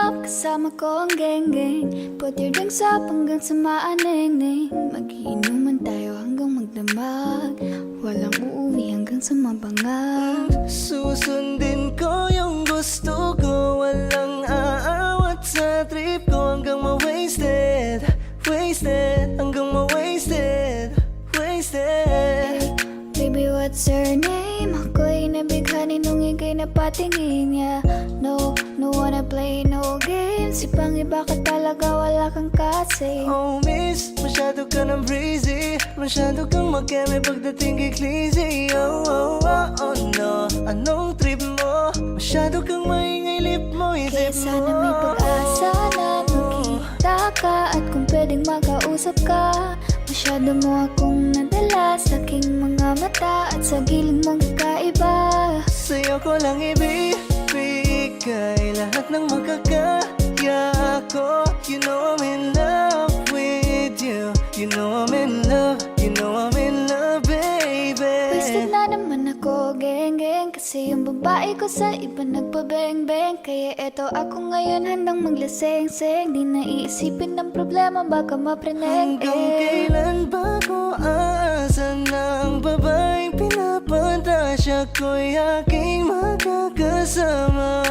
up, kasama ko ang geng-geng. Put your drinks up hanggang sa maaneng-neng. Magiinuman tayo hanggang magdamag. Walang uuwi hanggang sa mabangag. Susundin ko yung gusto ko. Walang aawat sa trip ko. Hanggang ma-wasted, wasted. Hanggang ma-wasted, wasted. Baby, what's your name? Ako'y nabighani nung ika'y napatingin niya. No, no wanna play no games. Ibang iba ka talaga, wala kang kasi. Oh miss, masyado ka ng breezy. Masyado kang mag-eme pagdating kay Clizzy. Oh, oh, oh, oh no. Anong trip mo? Masyado kang maingay, lip mo, Kaya isip mo. sana may pag-asa na magkita ka. At kung pwedeng makausap ka. Masyado mo akong nadala sa aking mga mata. At sa giling mong kakaiba. Sa'yo ko lang ibibigay lahat ng magkakaya ko. You know I'm in love with you. You know I'm in love. You know I'm in love, baby. Wasted na naman ako, geng-geng. Kasi yung babae ko sa iba nagpabeng-beng. Kaya eto ako ngayon handang maglaseng-seng. Di na iisipin ng problema, baka mapreneng. Hanggang kailan ba ko aasa ng babaeng pinapantasya ko'y aking makakasama?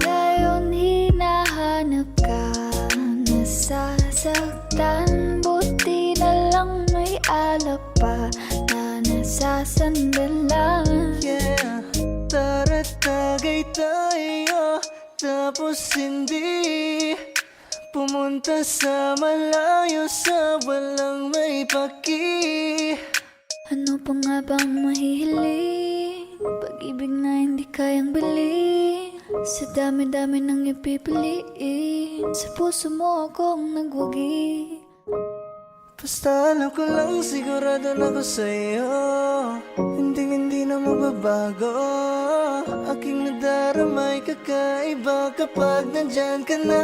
Ngayon hinahanap ka, nasasaktan. Buti na lang may alap pa na nasasandalan. Yeah, tara tagay tayo. Tapos hindi pumunta sa malayo, sa walang may paki. Ano pa nga bang mahihiling? Pag-ibig na hindi kayang bilhin. Sa dami-dami nang ipipiliin. Sa puso mo akong nagwagi. Basta alam ko lang, sigurado na ko sa'yo. Hindi na magbabago. Aking nadaramay kakaiba kapag nandyan ka na.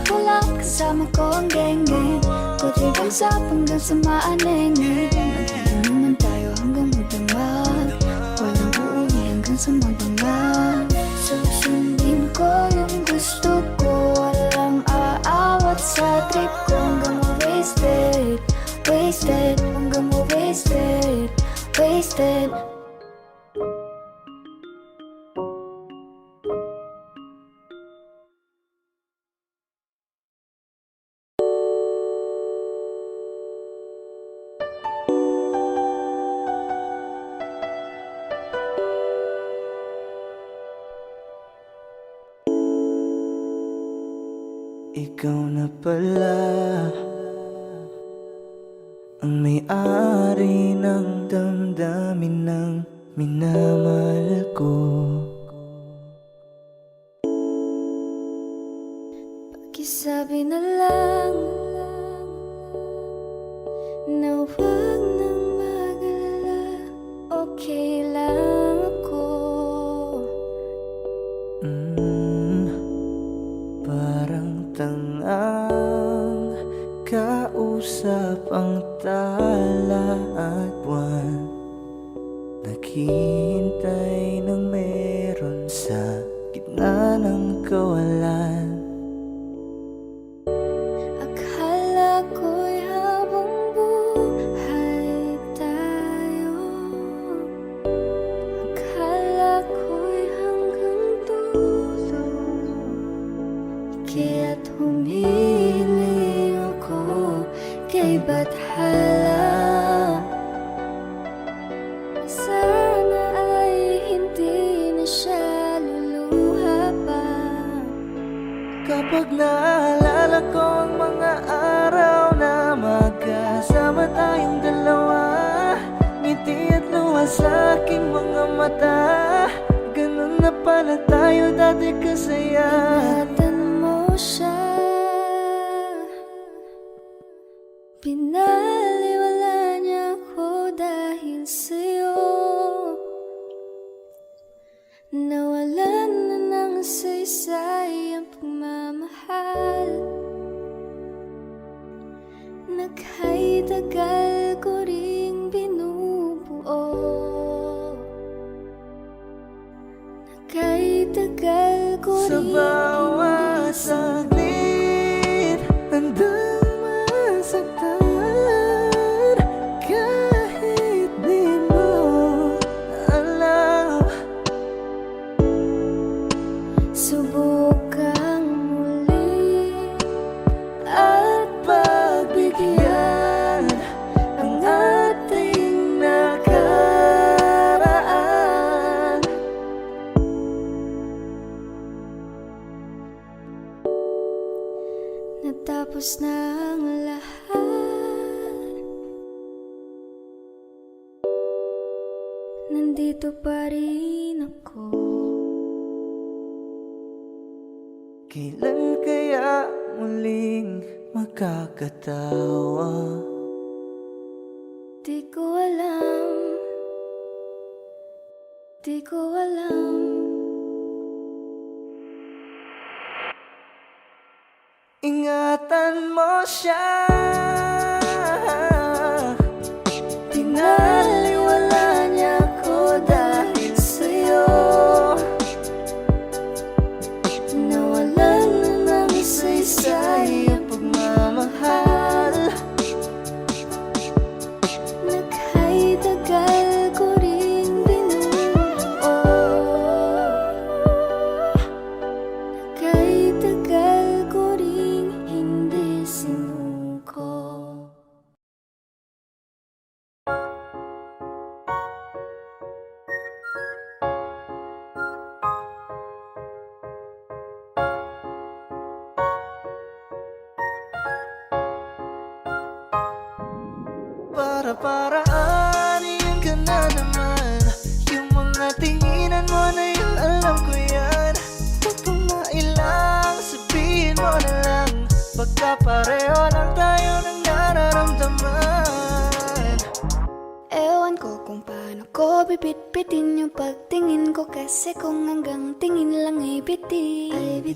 Pull up, kasama ko ang geng-geng. Put your drinks up hanggang sa maaneng-neng. Magiinuman tayo hanggang magdamag. Walang uuwi hanggang sa mabangag. Susundin ko yung gusto ko. Walang aawat sa trip ko. Hanggang ma-wasted, wasted. Hanggang ma-wasted, wasted. Ikaw na pala ang may-ari ng damdamin ng minamahal ko. Pakisabi na lang na huwag nang mag-alala. Okay lang ako. Parang tangang kausap ang tala at buwan. Naghihintay ng meron sa gitna ng kawalan. Akala ko'y habang buhay tayo. Akala ko'y hanggang dulo. Kaya't humiling ako kay Bathala. Sana ay hindi na siya luluha pa. Kapag naalala ko ang mga araw na magkasama tayong dalawa, ngiti at luha sa aking mga mata. Ganun na pala tayo dati kasaya. Ingatan mo siya. Pinaliwala niya ako dahil sa'yo. Nawalan na ng saysay ang pagmamahal. Nakay tagal ko ring binubuo. Nakay tagal Sa bawat saglit handang masaktan kahit di mo alam. Subukang muli at pagbigyan Ang ating nakaraan. Natapos na ang lahat, nandito pa rin ako. Kailan kaya muling makakatawa? Di ko alam, di ko alam. Ingatan mo siya, pinaliwala niya ako dahil sa'yo. Nawalan na ng isa-isa'y ang pagmamahal. Naghay tagal ko rin binuo, naghay tagal ko rin hindi sinuko. Para-paraanin ka na naman. Yung mga tinginan mo na yun, alam ko yan. Huwag kang mailang, sabihin mo na lang. Baka pareho lang tayo ng nararamdaman. Ewan ko kung paano ko bibit-bitin yung pagtingin ko, kasi kung hanggang tingin lang ay bitin.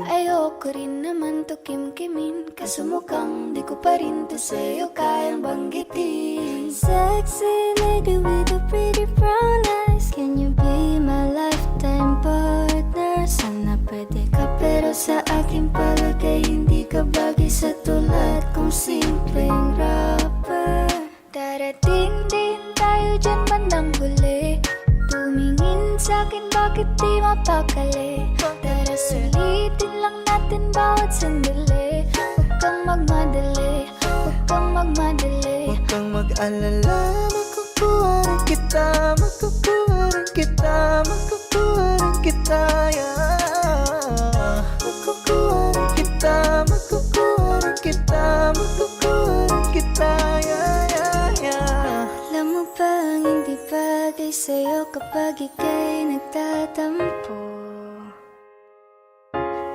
Ayoko rin naman to kim-kimin, kaso mukhang di ko pa rin to sa'yo kayang banggitin. Sexy lady with the pretty brown eyes, can you be my lifetime partner? Sana pwede ka, pero sa aking palagay hindi ka bagay sa tulad kong simpleng rapper. Darating din tayo dyan bandang huli, tumingin sa'kin bakit di mapakali. Tara sulitin lang natin bawat sandali, huwag kang magmadali, huwag kang magmadali. Huwag kang mag-alala, makukuha rin kita, makukuha rin kita, makukuha rin kita, yeah. Makukuha rin kita, makukuha rin kita, makukuha rin kita, yeah, yeah, yeah. Alam mo bang hindi bagay sa'yo kapag ika'y nagtatampo?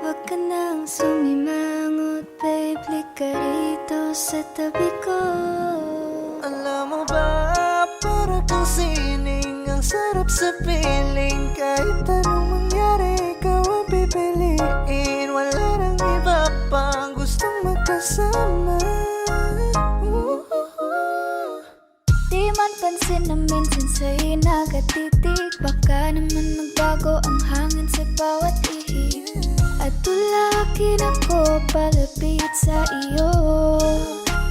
Huwag ka nang sumimangot, babe, lika rito sa tabi ko. Alam mo ba, para kang sining, ang sarap sa piling. Kahit anong mangyari, ikaw ang pipiliin. Wala nang iba pang gustong magkasama. Di man pansin na minsan sa'yo nakatitig, baka naman magbago ang hangin sa bawat ihip. At tulakin ako palapit sa iyo,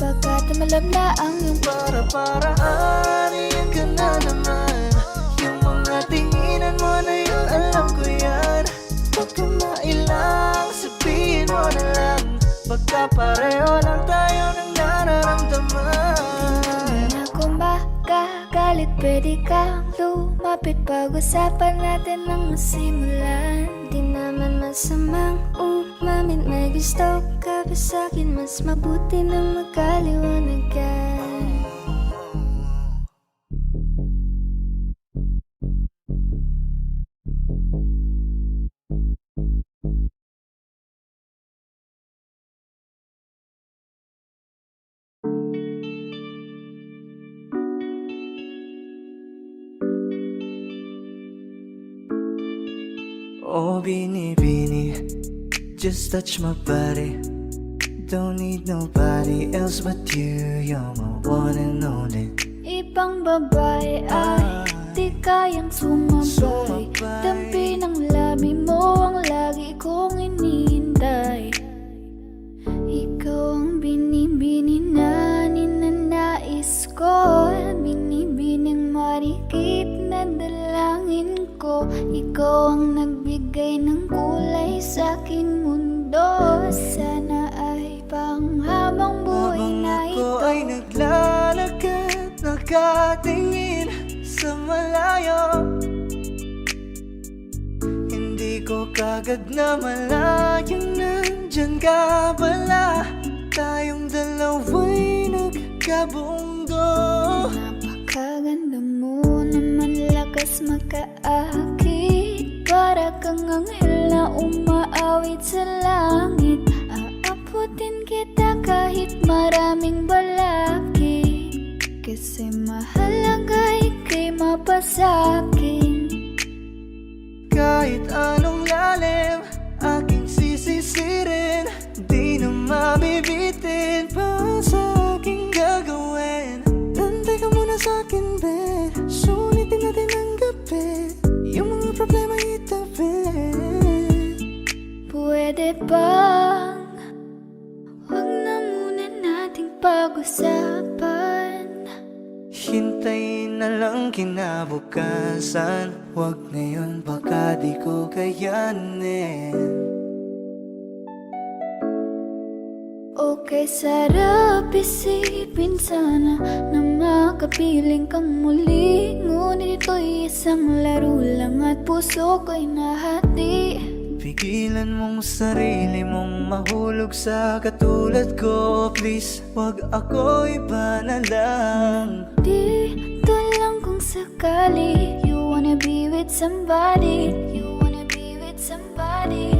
baka tumalab na ang iyong Para-paraanin ka na naman. Yung mga tinginan mo na yun, alam ko yan. Huwag kang mailang, sabihin mo na lang. Baka pareho lang tayo ng nararamdaman. na kung makagalit, pwede kang lumapit, pag-usapan natin ang masimulan. Di naman masamang umamin, may gusto ka ba sa'kin? Mas mabuti na magkaliwanagan. Oh, Bini, just touch my body. Don't need nobody else but you. You're my one and only. Ibang babae ay di kayang sumabay, dampi ng labi mo ang lagi kulay sa aking mundo. Sana ay panghabang buhay na Habang ako ito. ay naglalakad, nakatingin sa malayo, hindi ko kagad na malayang nandyan ka pala. Tayong dalawa'y nagkabundo. Napakaganda mo naman, lakas makaakit. Para kang anghel na umaawit sa langit. Aabutin kita kahit maraming balakid, kasi mahalaga ika'y mapasakin. Kahit anong lalim, aking sisisirin, di na mabibitin pa sa aking gagawin. Tantay ka muna sa akin, be, sulitin natin ang gabi, yung mga problema itabi. Pwede bang wag na muna nating pag-usapan? Hintayin na lang kinabukasan, wag ngayon baka di ko kayanin. Okay, sarap isipin sana na makapiling kang muli. Ngunit ito'y isang laro lang at puso ko'y nahati. Pigilan mong sarili mong mahulog sa katulad ko. Please, wag ako, iba na lang. Dito lang kung sakali you wanna be with somebody. You wanna be with somebody.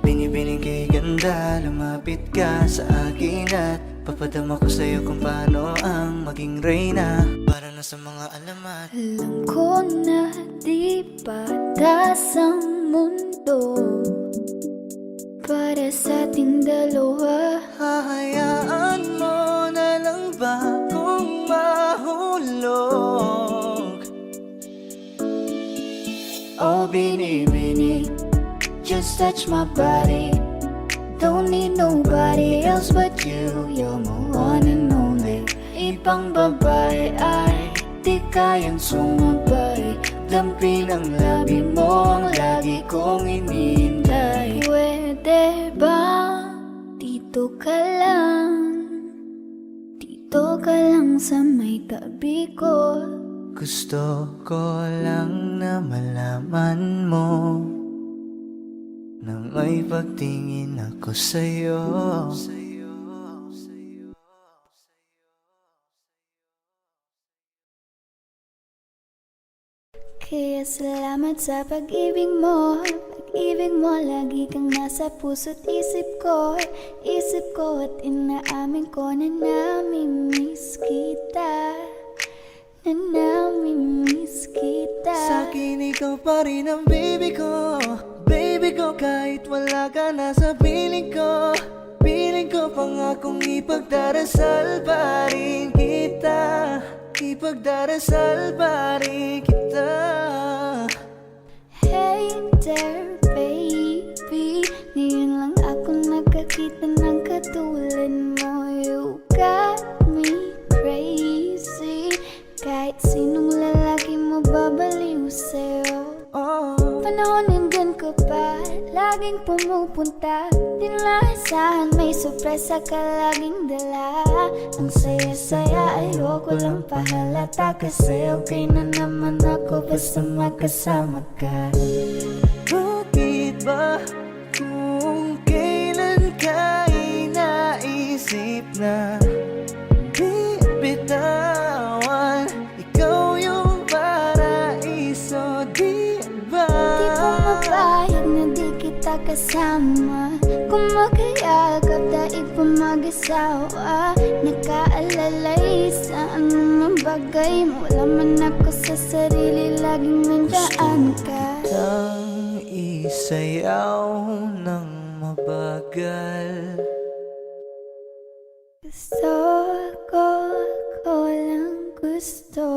Binibining kay ganda, lumapit ka sa akin at papadama ko sa'yo kung paano ang maging reyna. Para na sa mga alamat. Alam ko na di patas ang mundo para sa ating dalawa. Hahayaan mo na lang ba kung mahulog? Oh, bini, just touch my body. Don't need nobody else but you. You're my one and only. Ibang babae ay di kayang sumabay. Dampin ang labi mo, ang lagi kong inihintay. Pwede ba dito ka lang? Dito ka lang sa may tabi ko. Gusto ko lang na malaman mo na may pagtingin ako sa'yo. Kaya salamat sa pag-ibig mo. Pag-ibig mo, lagi kang nasa puso't isip ko. Isip ko at inaamin ko na namimiss kita. Na namimiss kita. Sa'kin ikaw pa rin ang baby ko. Baby ko, kahit wala ka na sa piling ko. Piling ko pangakong ipagdarasal pa rin kita. Ipagdarasal pa rin kita. Hey there baby, ngayon lang ako nakakita ng katulad mo. You got me crazy, kahit sinong lalaki mo babaliw sa'yo. Oh, Panahon nandyan ka pa, laging pumupunta. Di nalasahan, may sorpresa ka laging dala. Ang saya-saya, ayoko lang pahalata, kasi okay na naman ako basta magkasama ka. bakit ba kung kailan ka inaisip na bibitawan? Ikaw yung paraiso, di ba? Di ko mapayag na di kita kasama. Kung magkayagap, daig pa mag-asawa. Nakaalalay sa anumang bagay. Wala man ako sa sarili, laging nandiyan ka. Ang isayaw ng mabagal. Gusto ko, ako lang gusto.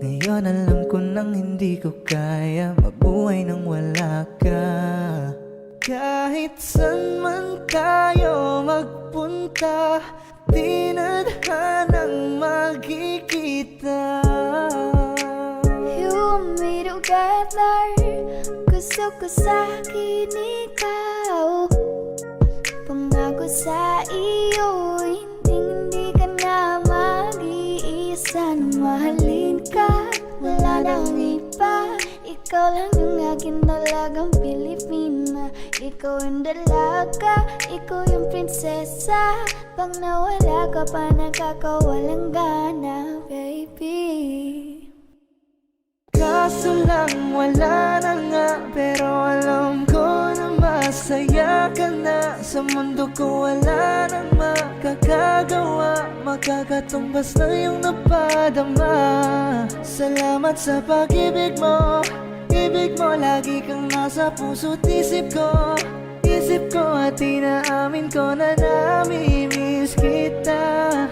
Ngayon alam ko nang hindi ko kaya mabuhay nang wala ka. Kahit saan man tayo magpunta, di na hanang magkikita. together. Gusto ko sa'kin ikaw, pangako sa iyo, hindi ka na mag-iisa. Nang mahalin ka, wala nang iba. Ikaw lang yung akin talagang Pilipina. Ikaw yung dalaga, ikaw yung prinsesa. Pag nawala ka pa, nakakawalang gana, baby. Kaso lang wala na nga, pero alam ko na masaya ka na. Sa mundo ko wala nang makakagawa, makakatumbas na yung napadama. Salamat sa pag-ibig mo, ibig mo lagi kang nasa puso't isip ko. Isip ko at inaamin ko na namimiss kita,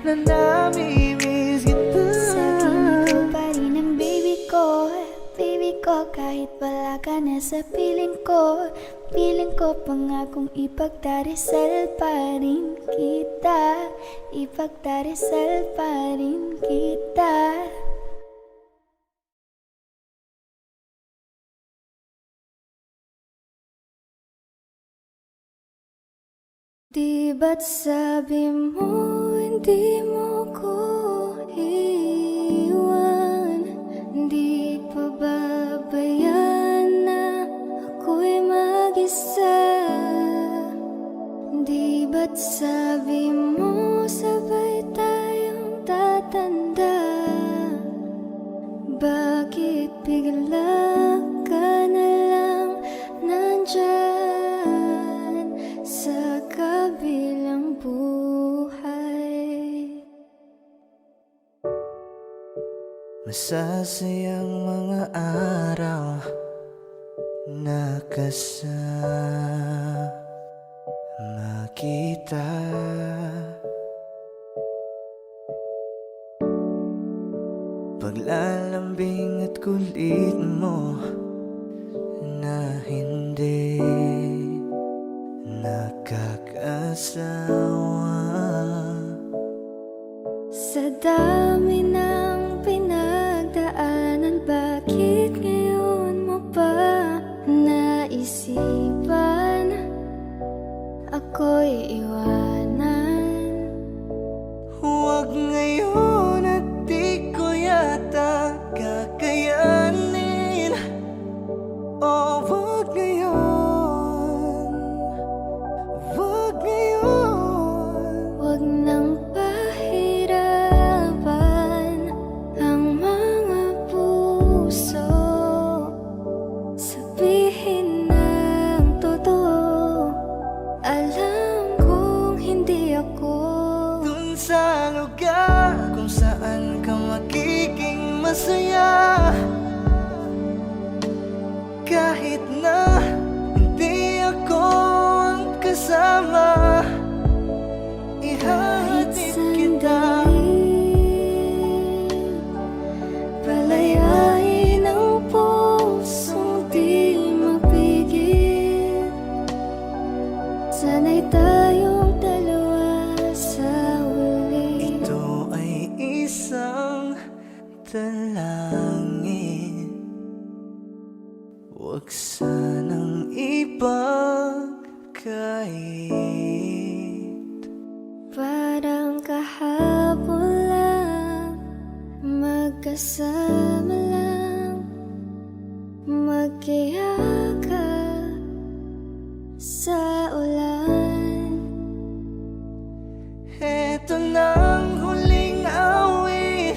na namimiss kita. Sa'kin ikaw pa rin ang baby ko, baby ko. Kahit wala ka na sa piling ko, piling ko pangakong ipagdarasal pa rin kita, ipagdarasal pa rin kita. Di ba't sabi mo hindi mo ko iwan? Di pa babayaan na ako'y mag-isa? Di ba't sabi mo sabay tayong tatanda? Bakit bigla ka na lang nandyan sa kabilang buhay? Masasayang mga araw na kasama kita. Paglalambing at kulit mo na hindi nakakasawa. Sa dami ng pinagdaanan, bakit ngayon mo pa naisipan ako'y iwanan? Huwag ngayon at di ko yata kakayanin. Oh, huwag ngayon, huwag ngayon. Huwag nang pahirapan ang mga puso. Sabihin ng totoo, alam kong hindi ako Dun sa lugar kung saan ka magiging masaya, kahit na hindi ako ang kasama, kahit ihahatid kita. sandali. Palayain ang pusong di mapigil. Sana'y tayong dalawa sa huli. Ito ay isang dalangin, huwag sanang ipagkait. Parang kahapon lang, magkasama lang, magkiyakap sa ulan. Eto nang huling awit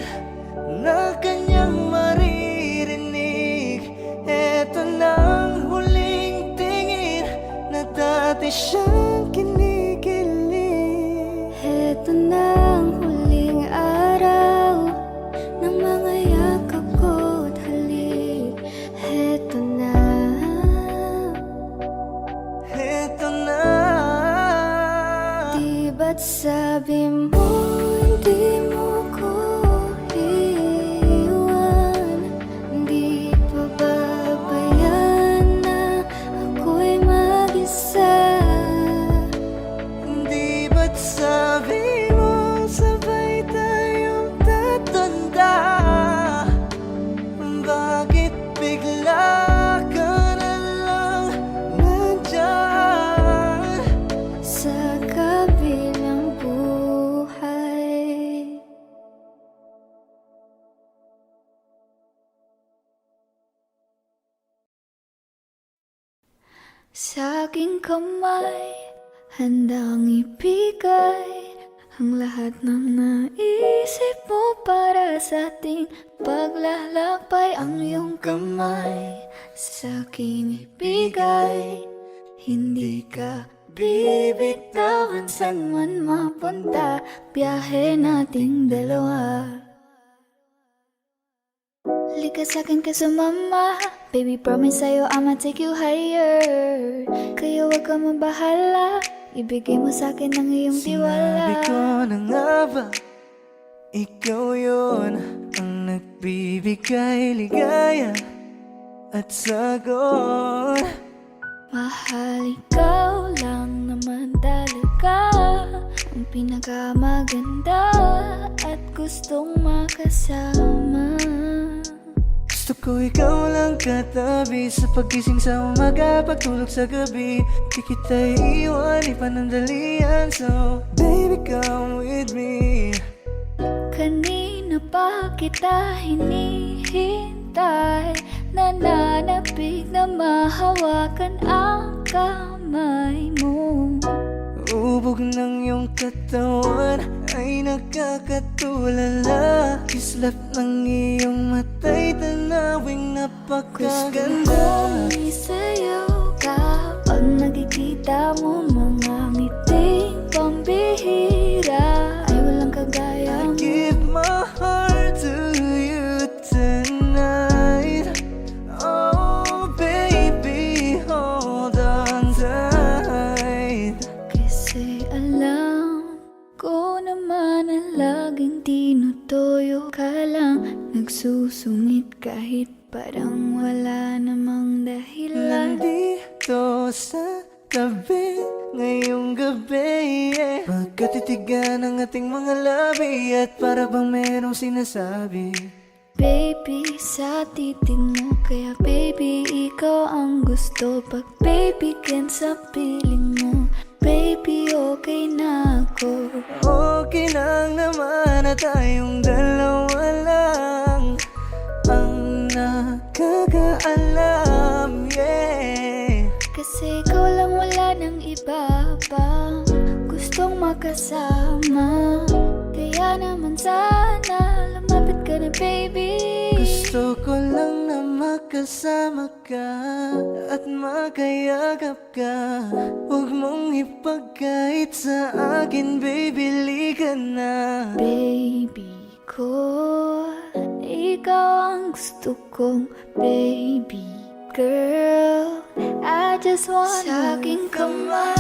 na kanyang maririnig. Eto nang huling tingin na dati siyang kinikilig. Heto na ang huling araw ng mga yakap ko't halik. Heto na Sa aking kamay, handang ibigay ang lahat ng naisip mo para sa ating paglalakbay. Ang iyong kamay sa akin ibigay, hindi ka bibitawan saan man mapunta. Biyahe nating dalawa. Lika sa'kin ka sumama, baby promise sa'yo I'ma take you higher. Kaya wag ka mabahala, ibigay mo sa'kin ang iyong tiwala. Sinabi ko na nga ba, ikaw yun ang nagbibigay ligaya at sagot. Mahal, ikaw lang naman talaga ang pinakamaganda at gustong makasama. Gusto ko ikaw lang katabi sa pagising sa umaga, pagtulog sa gabi. Di kita iiwan, ipanandalian. So baby come with me. Kanina pa kita hinihintay, nananapig na mahawakan ang kamay mo. Ubog ng iyong katawan ay nakakatulala. Kislap ng iyong mata'y tanawing napakaganda. Gusto kong isayaw ka pag nakikita mo mga ngiting pambihira. Ay walang kagaya mo. Give my heart to you tonight. Oh baby, hold on tight. Kasi alam ko naman na laging tinutoyo ka lang, nagsusungit kahit parang wala namang dahilan. Nandito sa tabi ngayong gabi, magkatitigan ang ating mga labi at para bang merong sinasabi. Baby, sa titig mo, kaya baby, ikaw ang gusto. Pag baby, can sa piling mo, baby, okay na ako. Okay lang naman na tayong dalawa lang ang nakakaalam, yeah. Kasi ikaw lang, wala nang iba pa gustong makasama. Kaya naman sana lumapit ka na baby. Gusto ko lang na makasama ka at makayagap ka. Huwag mong ipagkait sa akin, baby, lika na. Baby ko, ikaw ang gusto kong baby girl. I just wanna sa aking kamay,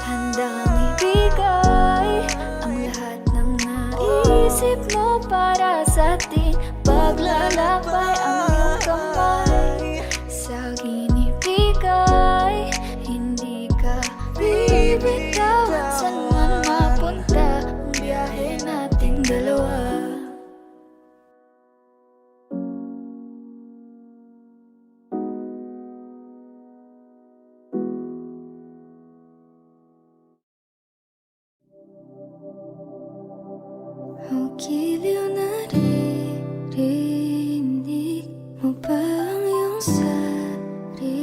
handang ibigay ang lahat ng naisip mo para sa ating paglalakbay. Ang iyong kamay sa akin ibigay, hindi ka bibitawan saan man mapunta. Ang biyahe nating dalawa. Ang giliw na naririnig mo ba ang iyong sarili?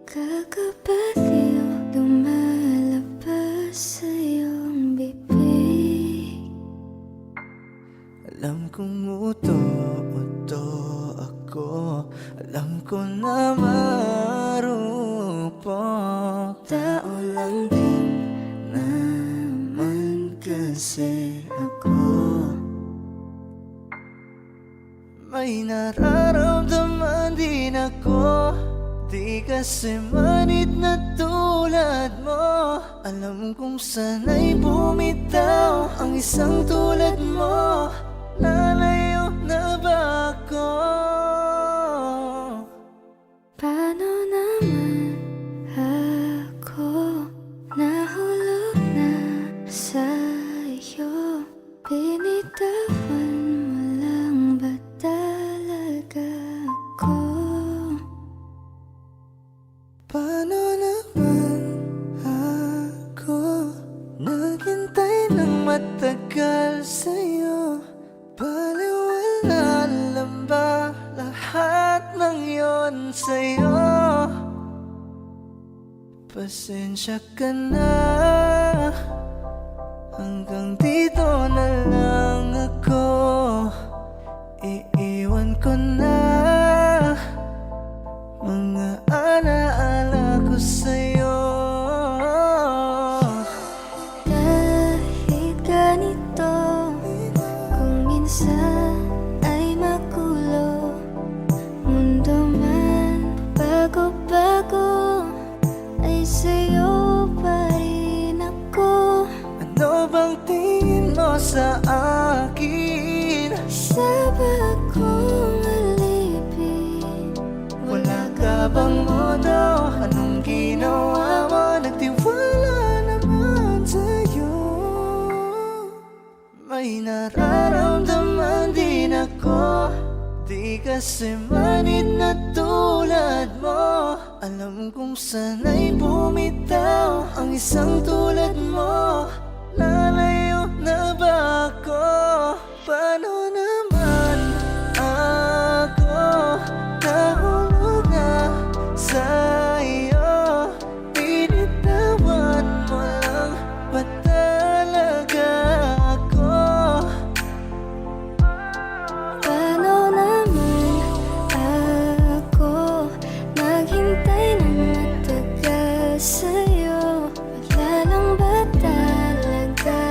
Kakabaliw lumalabas sa iyong bibig. Alam kong uto ako, alam ko na marupok. Tao lang din naman kasi ako. May nararamdaman din ako, di kasi manid na tulad mo. Alam kong sana'y bumitaw ang isang tulad mo. Lalayo na ba ako? Paano naman ako nahulog na sa'yo? Binitawan mo lang ba talaga ako? Paano naman ako naghintay ng matagal sa'yo? Baliwala lang ba lahat ng yon sa'yo? Pasensya ka na, hanggang dito na lang ako. Iiwan ko na mga alaala ko sa'yo. Kahit ganito, kung minsan ay magulo, mundo man bago-bago, ay sa'yo pa rin ako. Ano bang tingin mo sa akin? Sabag kong alipin, Wala ka bang modo? Anong ginawa mo? Nagtiwala naman sa'yo. May nararamdaman din ako, di kasi manid na tulad mo. Alam kong sana'y bumitaw ang isang tulad mo. Lalayo na ba ako? Paano naman ako nahulog na sa'yo? Binitawan mo lang ba talaga ako? paano naman ako maghintay ng matagal sa'yo? Wala lang ba talaga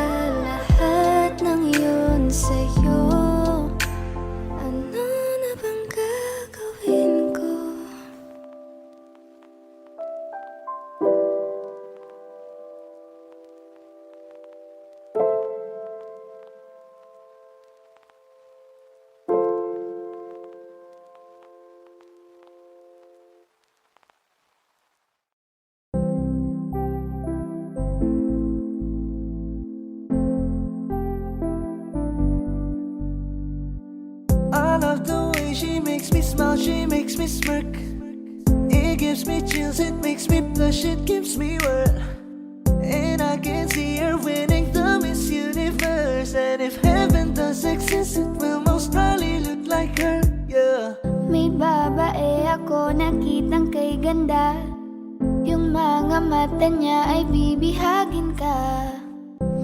lahat ng yun sa'yo? Ano na bang gagawin ko? I love the way she makes me smile, she makes me smirk. It gives me chills, it makes me blush, it gives me world. And I can see her winning the Miss Universe. And if heaven does exist, it will most probably look like her, yeah. May babae ako nakitang kay ganda, yung mga mata niya ay bibihagin ka.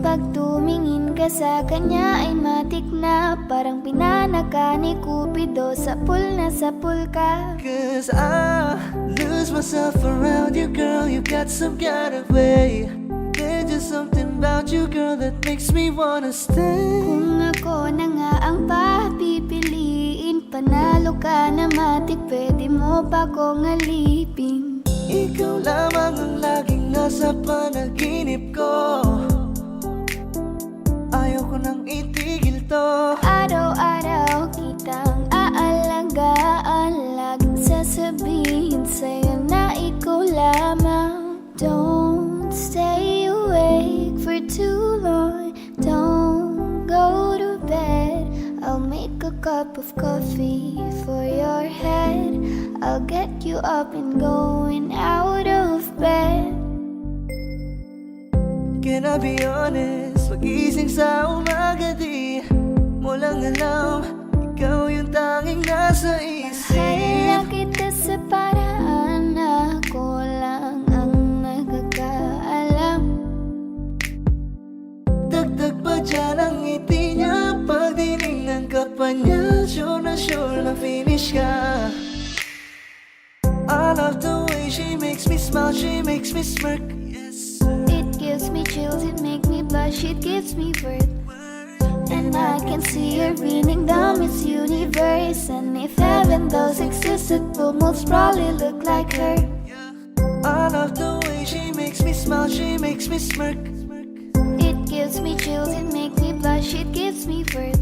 Pag tumingin ka sa kanya ay matik na, parang pinanaka ni Cupido, sapul na sapul ka. Cause I lose myself around you, girl. You got some kind of way. There's just something about you, girl, that makes me wanna stay. Kung ako na nga ang papipiliin, panalo ka na matik, pwede mo pa kong alipin. Ikaw lamang ang laging nasa panaginip ko. Ayaw ko nang itigil to. Araw-araw kitang aalagaan, laging sasabihin sa'yo na ikaw lamang. Don't stay awake for too long, don't go to bed. I'll make a cup of coffee for your head, I'll get you up and going out of bed. Can I be honest? Pag-ising sa umaga di mo lang alam, ikaw yung tanging nasa Mahal isip. kita sa paraan na ako lang ang nagkakaalam. Dagdag pa dyan ang ngiti niya, pag dinignan ka pa niya, sure na finish ka. I love the way she makes me smile, she makes me smirk. Yes, It gives me chills, it makes me blush, it gives me worth. And I can see her winning the Miss Universe. And if heaven does exist, it will most probably look like her. I love the way she makes me smile, she makes me smirk. It gives me chills, it makes me blush, it gives me worth.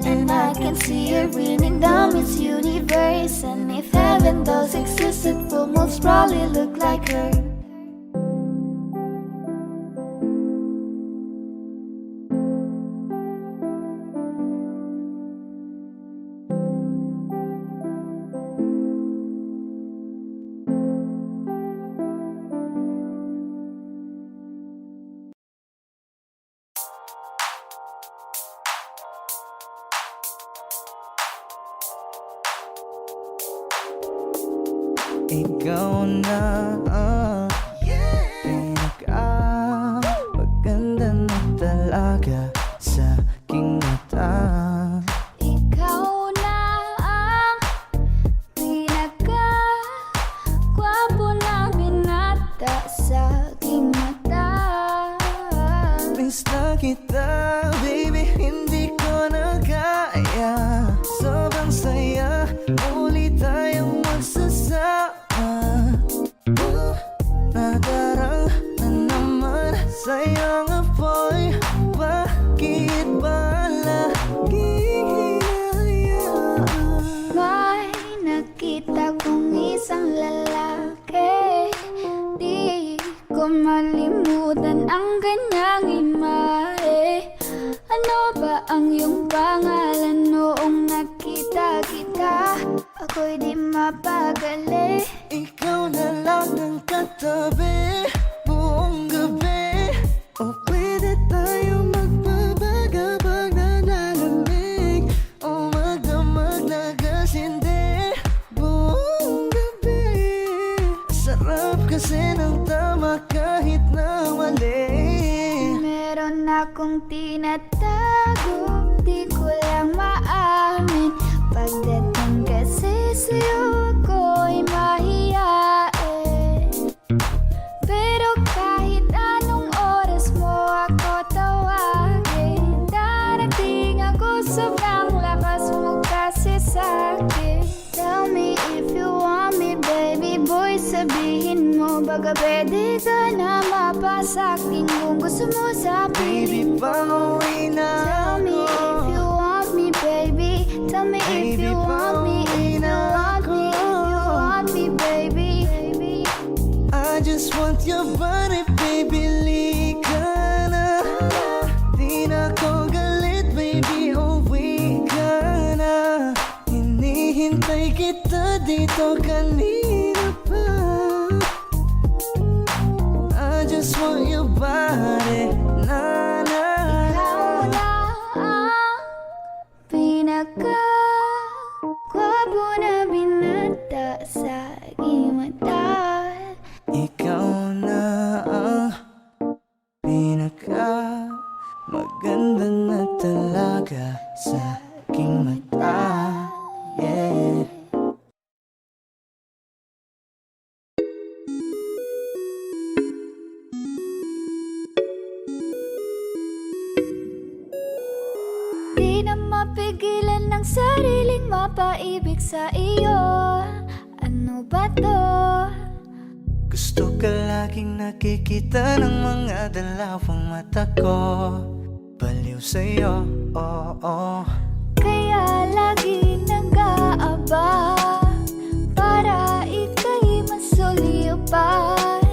And I can see her winning the Miss Universe. And if heaven does exist, it will most probably look like her. Ikaw na ang iyong pangalan noong nakita kita. Ako'y di mapagali. Ikaw na lang ang katabi buong gabi. O pwede tayo magbabaga pag nalalamig, o magdamag na gasindi buong gabi. Sarap kasi ng tama kahit na mali. Meron akong tinatago, di ko lang maamin. Pagdating kasi sa'yo ako'y mahiyain. Pero kahit anong oras mo ako tawagin, darating ako, sobrang lakas mo kasi sa'kin. Tell me if you want me, baby boy, sabihin mo. Baga pwede ka na mapasa'kin kung gusto mo sa Baby, piling ko. pauwi na Tell me if you want me, baby. Tell me if you want me, if you want me, if you want me, baby. I just want your body, baby, lika na. Di na ko galit, baby, uwi ka na. Hinihintay kita dito kanina pa. I just want your body, na na. Ikaw na ang pinaka-gwapo na binata sa aking mata. Ikaw na ang pinaka maganda na talaga sa aking mata. Yeah. Di na mapigilan ng sariling mapaibig sa iyo. Ano ba to? Gusto ka laging nakikita ng mga dalawang mata ko. Baliw sa'yo, oo. Kaya lagi nag-aaba para ika'y masulipan.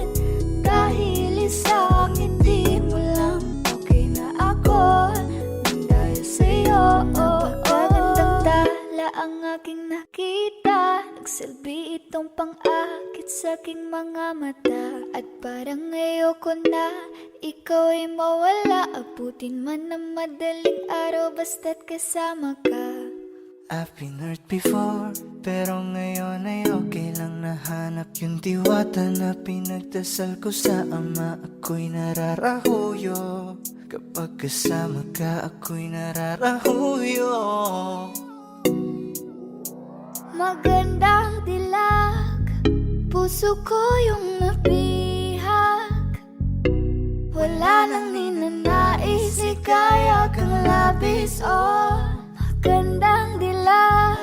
Dahil isang ngiti mo lang, okay na ako nang dahil sa'yo. Napakagandang tala ang aking nakita. Nagsilbi itong pang-akit sa aking mga mata. At parang ayoko na ikaw ay mawala. Abutin man ng madaling araw basta't kasama ka. I've been hurt before, pero ngayon ay okay lang. Nahanap yung diwata na pinagdasal ko sa ama. Ako'y nararahuyo, kapag kasama ka ako'y nararahuyo. Magandang dilag, puso ko yung nabihag. Wala nang ninanais, ikaya kang labis. Oh, magandang dilag.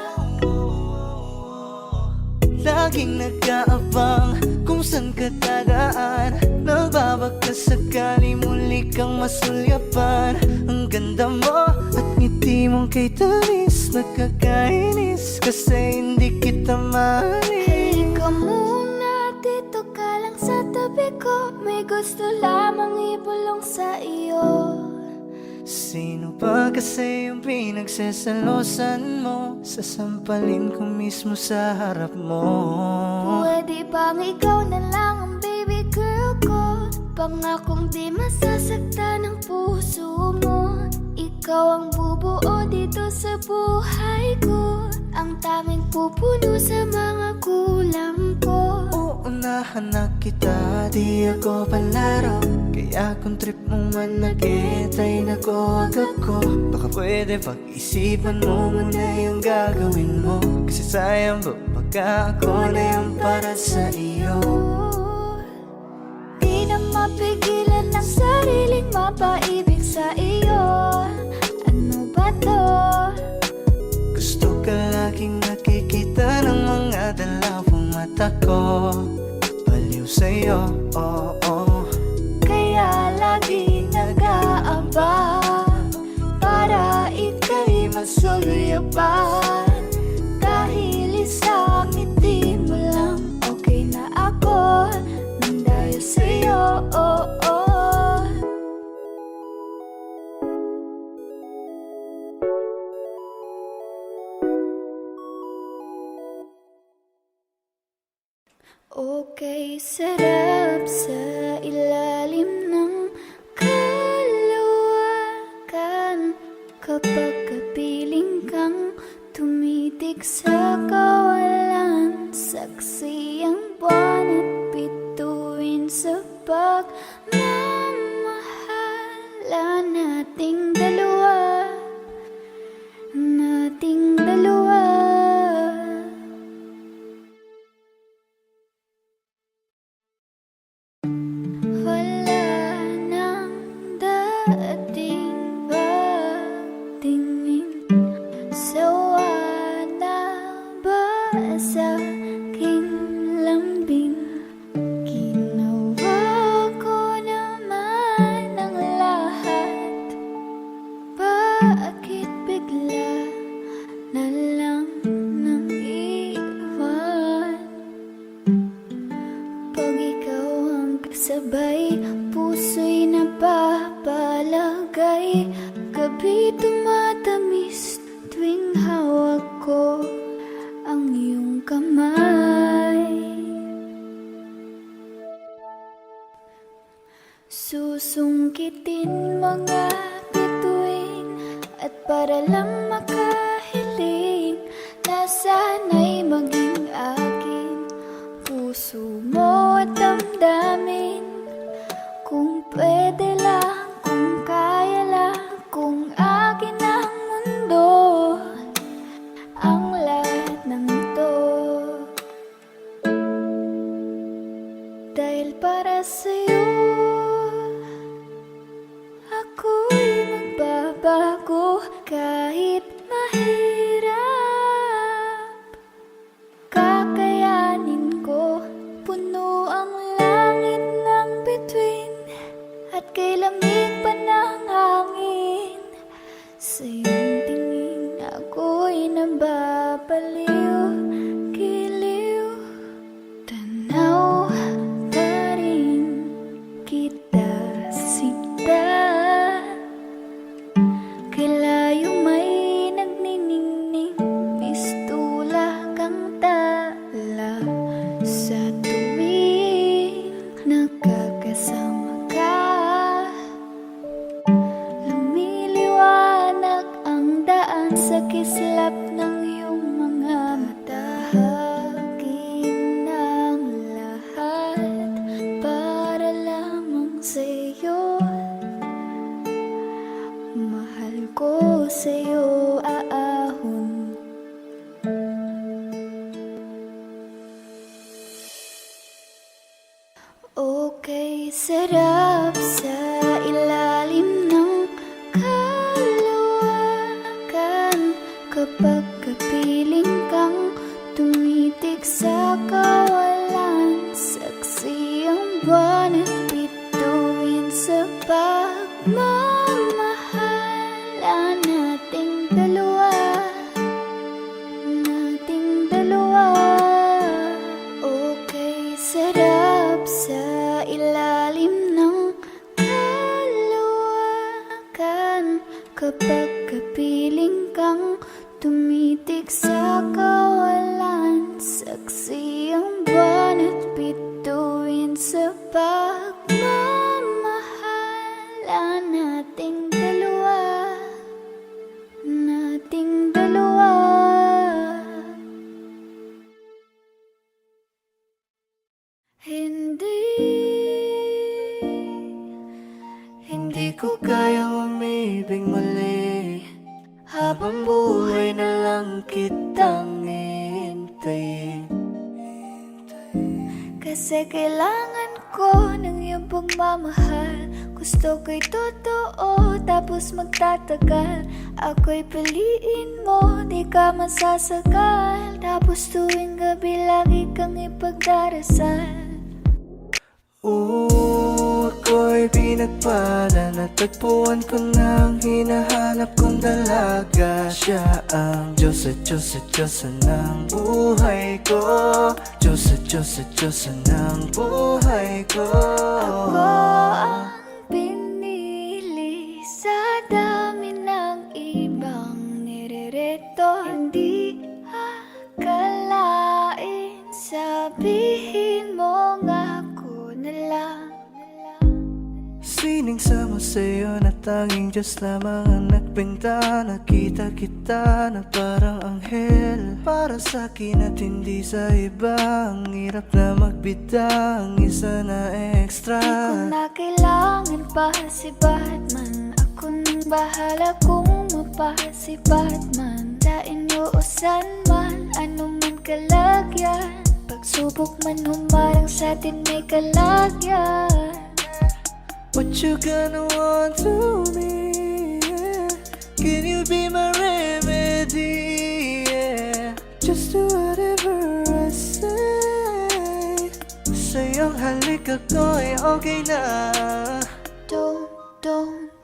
Laging nag-aabang kung saan ka dadaan. Nagbabaka sakali muli kang masulyapan. Ang ganda mo at ngiti mong kay tamis. Nakakainis kasi hindi kita mahalin. Halika muna, dito ka lang sa tabi ko. May gusto lamang ibulong sa iyo. Sino ba kasi yung pinagsasalosan mo? Sasampalin ko mismo sa harap mo. Pwede bang ikaw na lang ang baby girl ko? Pangakong di masasaktan ang puso mo. Ikaw ang bubuo dito sa buhay ko. Ang tanging pupuno sa mga kulang ko. Uunahan na kita, di ako palaro. Kaya kung trip mo man nag-etay na ko ako. Baka pwede pag-isipan mo muna yung gagawin mo. Kasi sayang ba baka ako na yung para sa iyo. Di na mapigilan ng sariling mapaibig sa iyo. Ano ba to? Gusto ka laging nakikita ng mga dalawang mata ko. Baliw sa'yo, oo. Kaya lagi nag-aaba para ika'y masulyapan. Dahil isang ngiti mo lang, okay na ako nang dahil sa'yo. Okay, sarap sa ilalim ng kalawakan kapag kapiling kang tumitig sa kawalan. Saksi ang buwan at bituin sa pagmamahala nating dalawa, nating dalawa. Wala nang dating pagtingin, sawa na ba sa aking lambing? Ginawa ko naman ang lahat, bakit bigla na lang nang iwan? Pag ikaw ang kasabay, puso'y napapalagay. Gabi tumatamis tuwing hawak ko ang iyong kamay. Susungkitin mga bituin at para lang makahiling na sana'y maging akin puso mo at damdamin. Kung pwede lang, kung kaya lang, kung akin ang mundo, ang lahat ng ito. Dahil para sa'yo, ako'y magbabago kahit mahirap. Kakayanin ko, puno ang langit ng bituin at kay lamig pa ng hangin. Sa iyong tingin ako'y nababaliw, giliw. Tanaw pa rin kita sinta, kay layo may nagniningning, pistula kang tala. Sa tuwing nakakasama ka, lumiliwanag ang daan sa kislap ng iyong mga mata. Bahagi ng lahat para lamang sa'yo, mahal ko sa'yo aahon. Okay, sarap sa ilalim ng kalawakan kapag kapiling kang tumitig sa kawalan. Saksi ang buwan at bituin sa pagmamahala nating dalawa, nating dalawa. Okay, sarap sa ilalim ng kalawakan kapag kapiling kang tumitig sa kawalan. Saksi ang buwan at bituin sa pagmamahala nating dalawa, nating dalawa. Hindi ko kayang umibig muli, habang buhay na lang kitang hintayin. Kasi kailangan ko ng iyong pagmamahal. Gusto ko'y totoo, tapos magtatagal. Ako'y piliin mo, di ka masasakal. Tapos tuwing gabi lagi kang ipagdarasal. Ako'y pinagpala, natagpuan ko ng hinahanap kong dalaga. Siya ang Diyos at Diyos at Diyos ng buhay ko. Diyos at Diyos at Diyos ng buhay ko. Ako ang pinili sa dami ng ibang nirereto. Hindi akalain, sabihin Piling sa museo na tanging Diyos lamang ang nagbenta. Nakita kita na parang anghel para sa akin at hindi sa iba. Ang hirap na magbida, ang isa na extra. Di ko na kailangan pa si Batman. Ako nang bahala kung mapa si Batman. Sa inyo o san man, ano man kalagyan. Pagsubok man humarang sa atin may kalagyan. What you gonna want to me, yeah? Can you be my remedy, yeah? Just do whatever I say. Sa'yong halik ako ay okay na.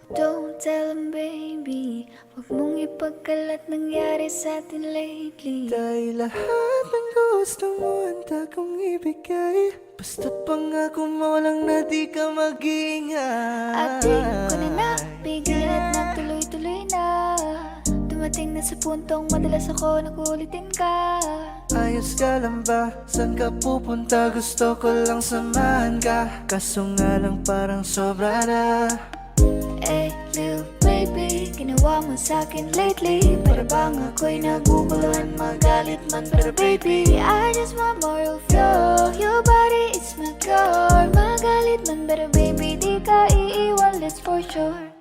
Don't tell him baby. Huwag mong ipagkalat nangyari sa atin lately. Dahil lahat ng gusto mo handa kong ibigay. Basta pangako mo lang na di ka mag-iingay. At di ko na napigil at nagtuloy-tuloy na. Dumating na sa puntong madalas ako nakulitin ka. Ayos ka lang ba? Saan ka pupunta? Gusto ko lang samahan ka. Kaso nga lang parang sobra na. Eh, little baby, ginawa mo sa'kin lately. Para bang ako'y naguguluhan, magalit man. Pero baby, I just want more of you. Your body is my core. Magalit man, pero baby, di ka iiwan, that's for sure.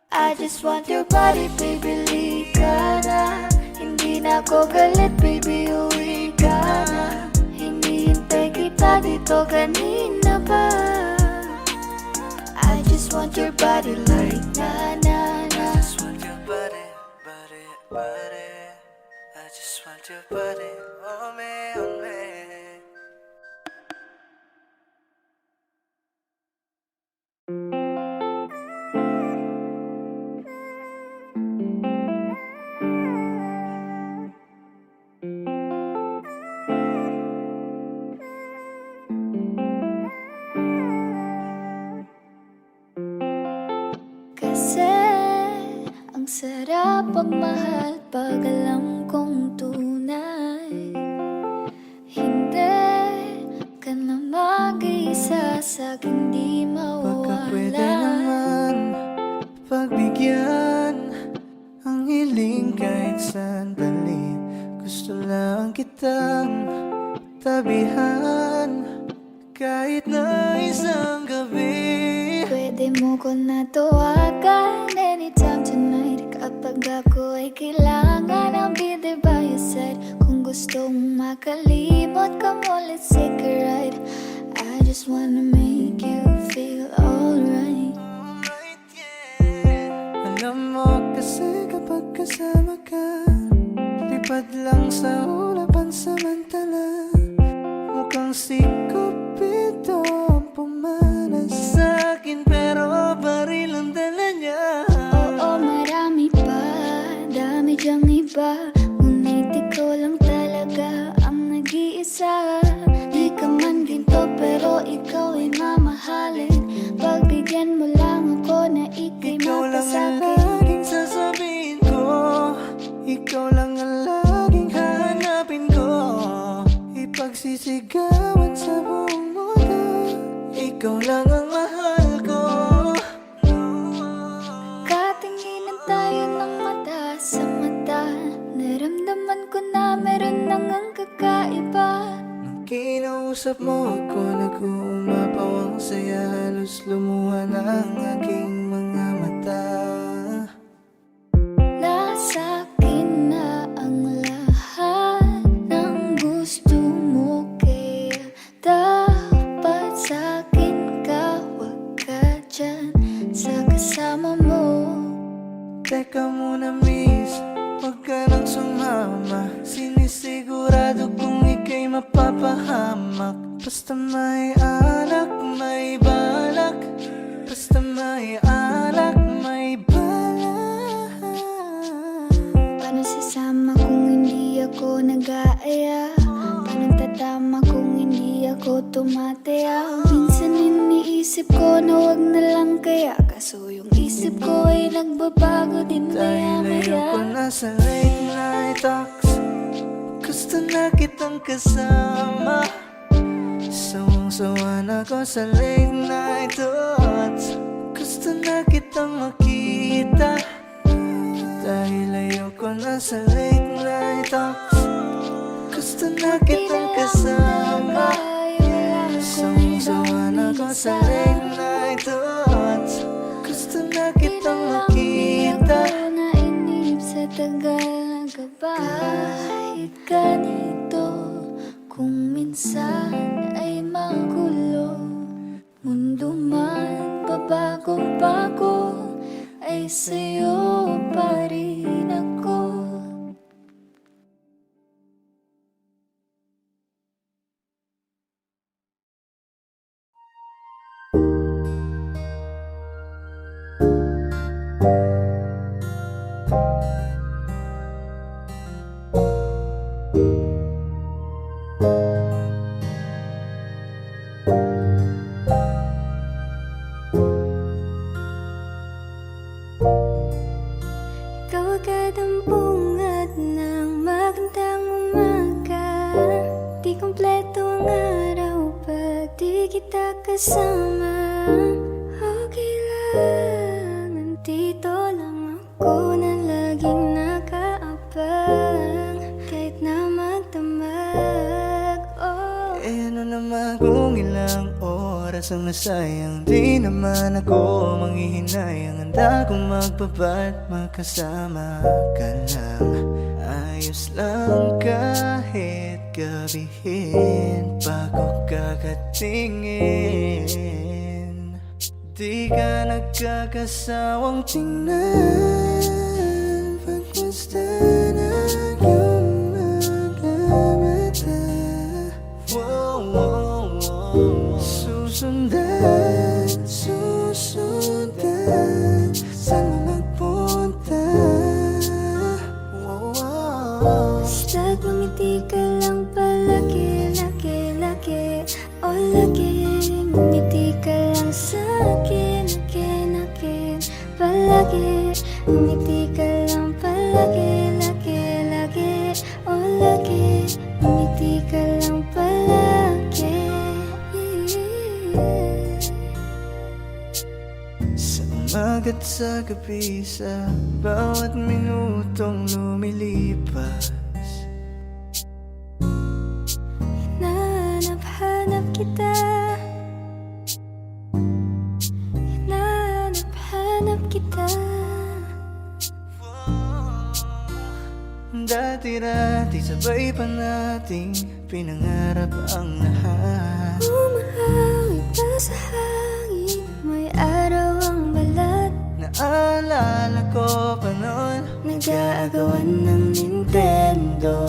I just want your body, baby, lika na. Hindi na ako galit, baby, uwi ka na. Hinihintay kita dito kanina pa. I just want your body like na na na. I just want your body, body, body. I just want your body on me, on me. Kasi ang sarap pagmahal pag alam kong tunay. Hindi ka na mag-iisa sa'king di Baka pwede mawala. naman pagbigyan ang hiling kahit sandali. Gusto lang kitang tabihan kahit na isang gabi. Pwede mo ko na tawagan anytime tonight. Kapag ako ay kailangan, I'll be there by your side. Kung gusto mong makalimot ka mo, let's take a ride. I just wanna make you feel alright. Alright, yeah. Alam mo kasi kapag kasama ka, lipad lang sa ulapan samantala. Mukhang si Cupido ang pumanas sa'kin, pero baril ang dala niya. Oo, marami pa, dami dyang iba. Ngunit ikaw lang talaga ang nag-iisa. Di ka man ginto pero ikaw ay mamahalin. Pagbigyan mo lang ako na ika'y Ikaw lang ang mapasakit. laging sasabihin ko. Ikaw lang ang laging hahanapin ko. Ipagsisigawan sa buong mundo. Ikaw lang ang mahal ko. Katinginan tayo ng mata sa mata. Naramdaman ko na meron nang ang kakaiba. Nung kinausap mo ako, nag-uumapaw ang saya. Halos lumuha na ang aking mga mata. Nasa akin na ang lahat ng gusto mo. Kaya dapat sa akin ka, wag ka dyan sa kasama mo. Teka muna miss, huwag ka nang sumama. Sinisigurado kong ika'y mapapahamak. Basta may alak, may balak. Basta may alak, may balak. Paano sasama kung hindi ako nag-aaya? Paano tatama kung hindi ako tumataya? Minsan iniisip ko na wag na lang kaya. Kaso yung isip ko ay nagbabago din Dahil ayoko maya-maya. na sa late night talks. Gusto na kitang kasama. Sawang-sawa na ko sa late night thoughts. Gusto Gusto na kitang makita dahil ayoko na sa late night talks. Gusto na kitang kasama Sumusuhan ako sa late night thoughts. Gusto na kitang makita. Di ako nainip sa tagal ng kahit ganito. Kung minsan ay magulo, mundo man pabago-bago, ay sa'yo pa rin ako. Ikaw agad ang bungad ng magandang umaga. Di kumpleto ang araw pag di kita kasama. Okay lang, nandito lang ako na laging nakaabang kahit na magdamag. Oh. Eh ano naman kung ilang oras ang nasayang. Di naman ako manghihinayang. Handa kong magbabad, magkasama ka lang. Ayos lang kahit gabihin bago kakatingin. Di ka nagkakasawang tingnan pagmusta ng iyong mga mata. Susundan, saan mo magpunta? Basta't ngumiti ka lang palagi, lagi, o lagi. Ngumiti ka lang sa'kin, akin, palagi. Ngumiti ka lang palagi, lagi, o lagi. Ngumiti ka lang palagi. Sa umaga't sa gabi, sa bawat minutong lumilipas, Hinahanap kita. Hinahanap kita. dati-dati sabay pa nating pinangarap ang lahat. Umahawit pa sa hangin, may araw ang balat. Naalala ko pa noon, Nag-aagawan ng Nintendo.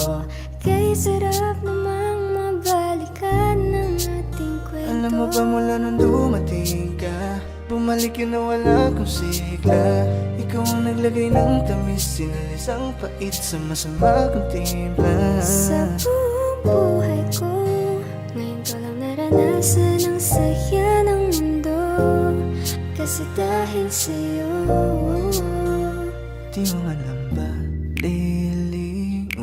Kay sarap namang mabalikan ng ating kwento. alam mo ba mula nung dumating ka, bumalik yun na wala kong sigla. Ikaw ang naglagay ng tamis, sinalis ang pait sa masama kong timpla. Sa buong buhay ko, ngayon ko lang naranasan ang saya ng mundo. Kasi dahil sa'yo, Di mo alam ba lilingunin?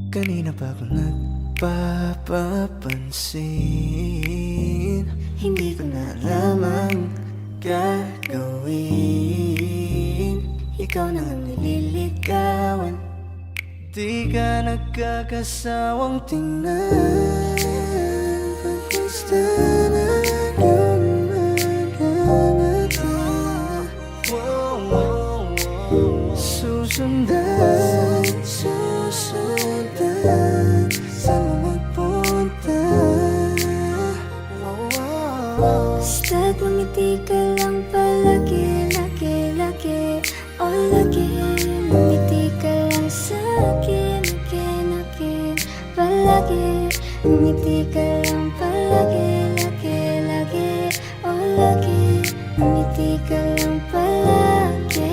Kanina pa ako nagpapapansin. Hindi ko na alam ang gagawin. Ikaw na ang nililigawan. Di ka nagkakasawang tingnan pagmusta ng iyong mga mata. Susundan, saan mo magpunta? basta't ngumiti ka lang palagi, lagi, o lagi. Ngumiti ka lang sa'kin, akin, palagi. Ngumiti ka lang palagi, lagi, o lagi. Ngumiti ka lang palagi.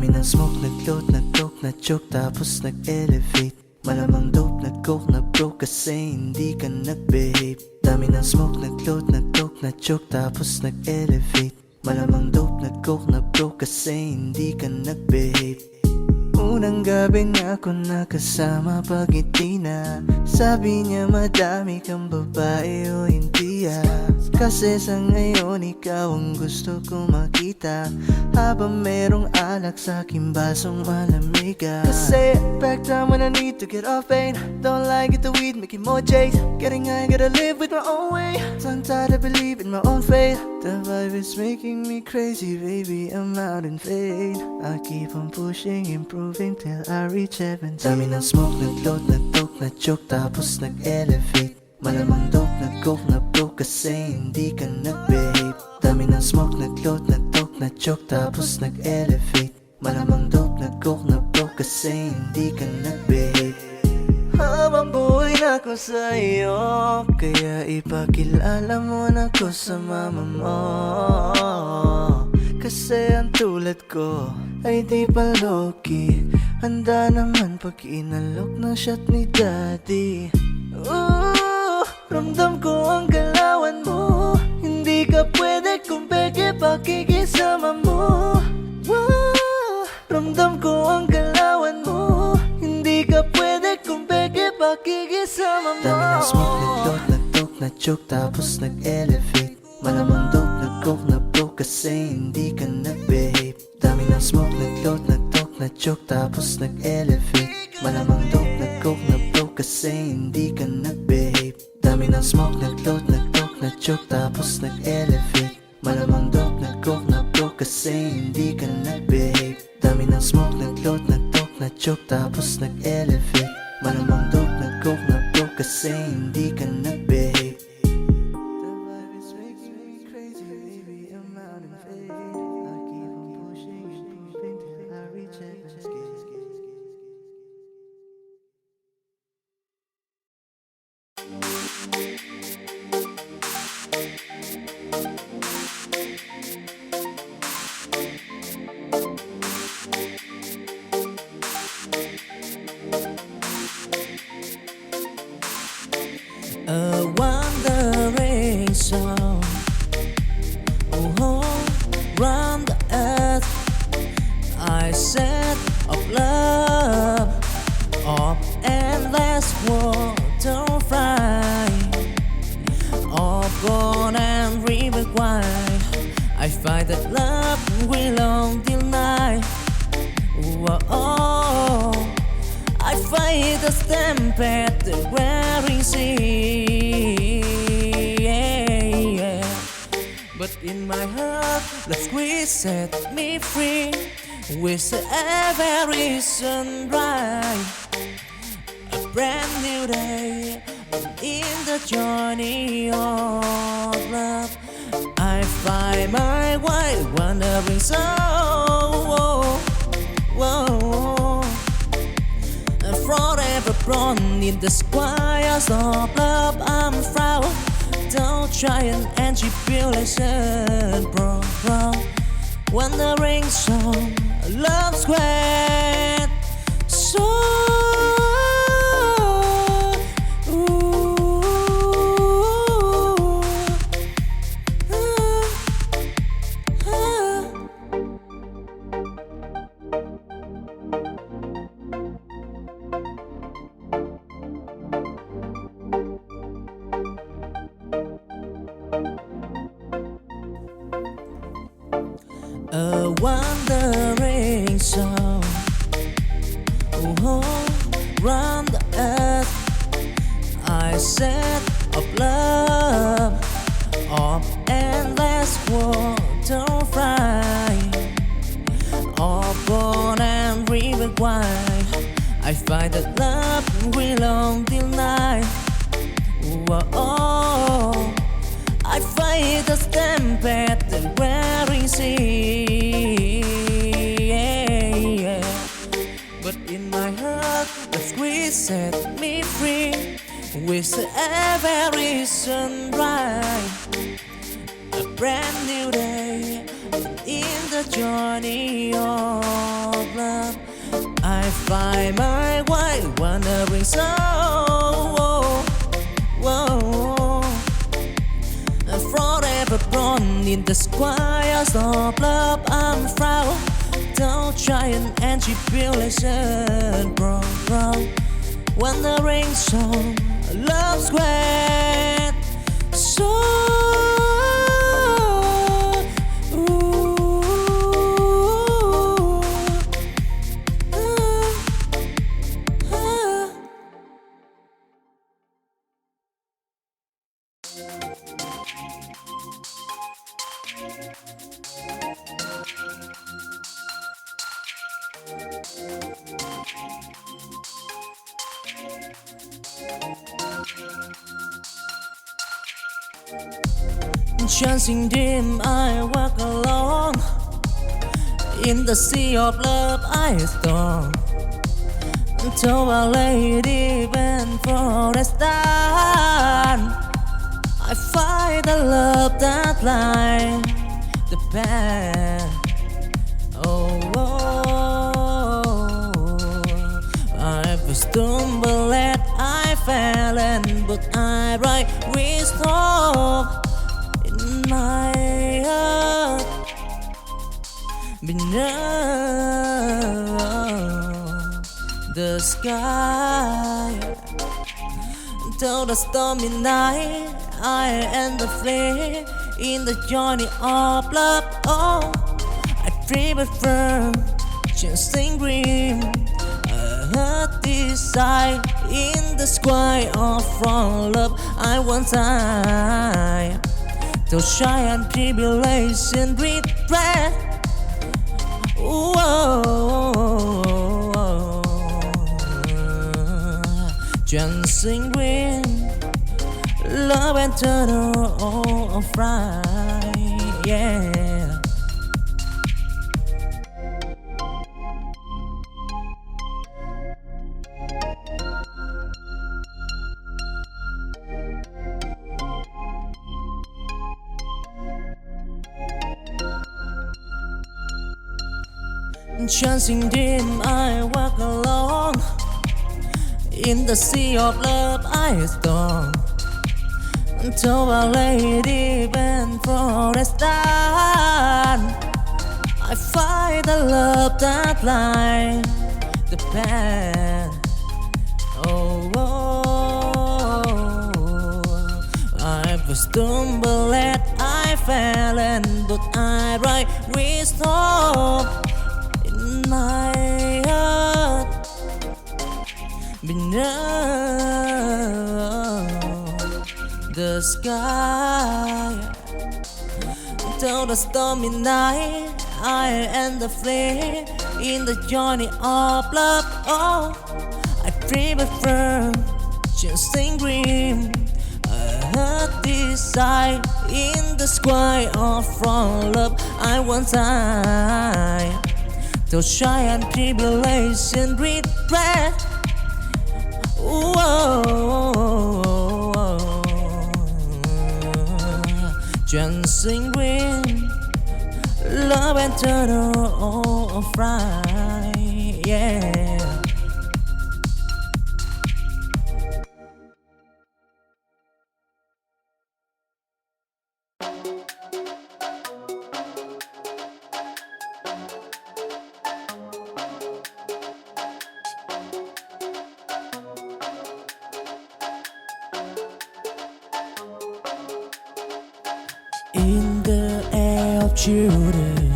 Dami ng smoke, nag-load, nag-coke, na-choke, tapos nag-elevate. Malamang dope, nag-coke, na-broke kasi hindi ka nag-behave. Dami ng smoke, nag-load, nag-coke, na-choke, tapos nag-elevate. Malamang dope, nag-coke, na-broke kasi hindi ka nag-behave. Unang gabi niya ako nakasama pag ngiti na. Sabi niya madami kang babae o hindi Kasi sa ngayon ikaw ang gusto ko makita. Habang merong alak sa aking basong malamig Kasi back time when I need to get off pain. Don't like it the weed, making more J's. Getting high, gotta live with my own way. Tongue tied, I believe in my own faith. The vibe is making me crazy, baby, I'm out in vain. I keep on pushing, improving till I reach heaven. Dami ng smoke, nag-load, nag-coke, na-choke, tapos nag-elevate. Malamang dope, nag-coke, na-broke kasi hindi ka nag-behave. Dami ng smoke, nag-load, nag-coke, na-choke, tapos nag-elevate. Malamang dope, nag-coke, na-broke kasi hindi ka nag-behave. Habang buhay na ako sa'yo, kaya ipakilala mo na ko sa mama mo. Kasi ang tulad ko ay di pa low-key. Handa naman pag inalok ng shot ni daddy. Ramdam ko ang galawan mo. Hindi ka pwede kung peke pakikisama mo. Ramdam ko ang galawan mo. Hindi ka pwede kung peke pakikisama mo. Dami ng smoke, nag-load, nag-coke, na-choke, tapos nag-elevate. Malamang dope, nag-coke, na-broke kasi hindi ka nag-behave. Dami ng smoke, nag-load, nag-coke, na-choke, tapos nag-elevate. Malamang dope, nag-coke, na-broke kasi hindi ka nag-behave. Dami ng smoke, nag-load, nag-coke, na-choke, tapos nag-elevate. Malamang dope, nag-coke, na-broke kasi hindi ka nag-behave. Dami ng smoke, nag-load, nag-coke, na-choke, tapos nag-elevate. Malamang dope, nag-coke, na-broke kasi hindi ka nag-behave. The vibe is making me crazy, baby, I'm out in vain. I keep on pushing, improving till I reach heaven's gate. A wandering song, oh, round the earth. I said of love, of endless water fry, of gold and river wide. I find that love will on till night. Oh, I fight the stampede, the wearing sea. But in my heart, the squeeze set me free. With every sunrise, a brand new day. In the journey of love, I find my way, wandering soul. Forever born in the squires of love, I'm proud. Don't try an tribulation, bro. Wandering song, love square. So a wandering song, oh, round the earth. I said of love, of endless water fry, of gold and river wide. I find that love will on till night. Oh, I fight the stampede, the wearing sea. But in my heart, the squeeze set me free. With every sunrise, a brand new day. In the journey of find my way, wandering so. Forever born in the squares of love I'm proud. Don't try and tribulation, bro. Wandering so, love's great. So chancing dim, I walk along. In the sea of love I storm. To a lady bent for a star, I find the love that lies the path. I've stumbled and I fell, but I rise with hope in my heart. Beneath the sky, till the stormy night, I am the flame in the journey of love. Oh, I dream it firm, chasing green. I heard this sight in the sky of from love. I want time to shine and tribulation regret. Dancing green, love and turtle all right, yeah. Chancing dim, I walk along. In the sea of love I storm. To a lady bent for a star, I find the love that lies the path. I've stumbled and I fell, but I rise with hope in my heart. Beneath the sky, till the stormy night, I am the flame in the journey of love. Oh, I dream it firm, chasing green. I heard this sight in the sky of from love. I want time to shine and tribulation regret. Dancing green, love and turtle all right, yeah. In the air of children,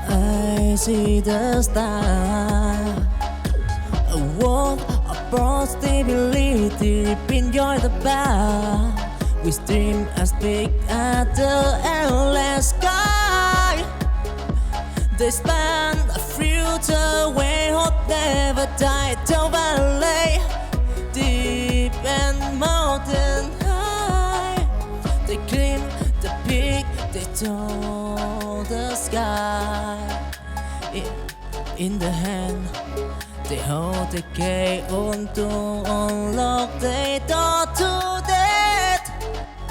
I see the star. A world of possibility, enjoy the bar. We dream as big as the endless sky. They span a future where hope never died. Till valley, deep and mountain high, they climb the peak, they told the sky. In the hand, they hold the key on to unlock the door to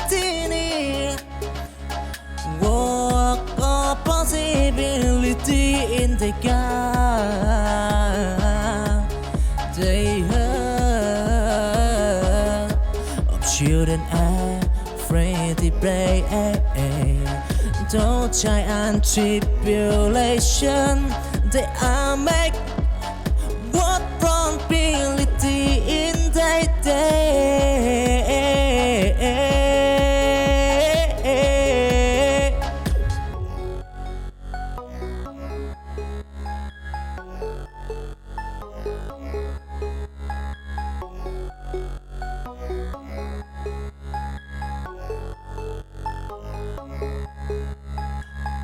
destiny. Walk of possibility in the sky. children afraid to pray. Don't giant tribulation, they are make what probability in their day.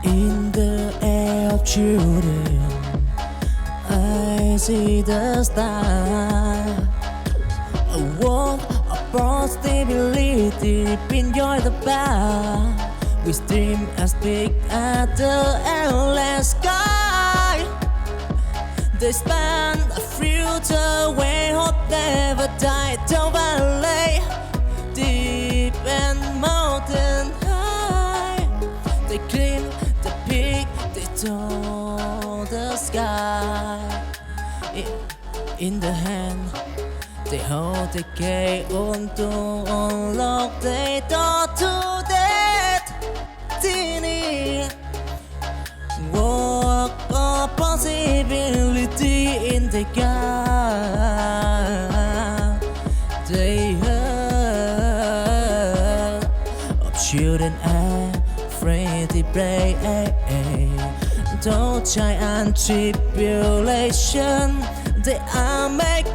In the air of children, I see the star. A world of possibility, enjoy the bar. We dream as big as the endless sky. They span a future where hope never die. Down valley, deep and mountain high. They climb the peak, they touch the sky. In the hand, they hold the key on to unlock the door to destiny. Walk of possibility in the gap. They heard of children afraid to pray. Don't giant tribulation, they are make